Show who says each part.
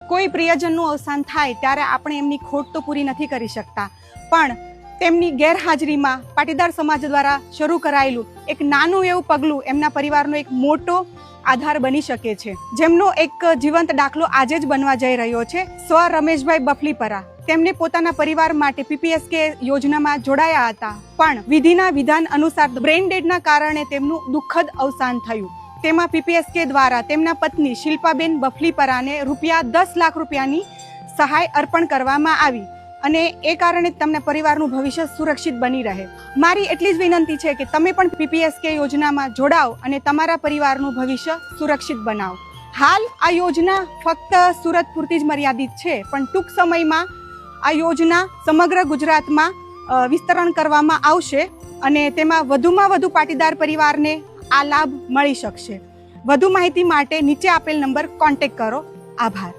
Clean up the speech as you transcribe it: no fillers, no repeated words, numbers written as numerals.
Speaker 1: કોઈ પ્રિયજનનું અવસાન થાય ત્યારે આપણે એમની ખોટ તો પૂરી નથી કરી શકતા, પણ તેમની ગેરહાજરીમાં પાટીદાર સમાજ દ્વારા શરૂ કરાયેલું એક નાનું એવું પગલું એમના પરિવારનો એક મોટો આધાર બની શકે છે, જેમનો એક જીવંત દાખલો આજે જ બનવા જઈ રહ્યો છે. સ્વ રમેશભાઈ બફલીપરા તેમને પોતાના પરિવાર માટે પીપીએસકે યોજનામાં જોડાયા હતા, પણ વિધિના વિધાન અનુસાર બ્રેઇન ડેડના કારણે તેમનું દુઃખદ અવસાન થયું. તેમાં પીપીએસકે દ્વારા તેમના પત્ની શિલ્પાબેન બફલીપરાને ₹10 લાખની સહાય અર્પણ કરવામાં આવી અને એ કારણે તેમના પરિવારનું ભવિષ્ય સુરક્ષિત બની રહે. મારી એટલી જ વિનંતી છે કે તમે પણ પીપીએસકે યોજનામાં જોડાઓ અને તમારા પરિવારનું ભવિષ્ય સુરક્ષિત બનાવો. હાલ આ યોજના ફક્ત સુરત પૂરતી જ મર્યાદિત છે, પણ ટૂંક સમયમાં આ યોજના સમગ્ર ગુજરાતમાં વિસ્તરણ કરવામાં આવશે અને તેમાં વધુમાં વધુ પાટીદાર પરિવારને આ લાભ મળી શકશે. વધુ માહિતી માટે નીચે આપેલ નંબર કોન્ટેક્ટ કરો. આભાર.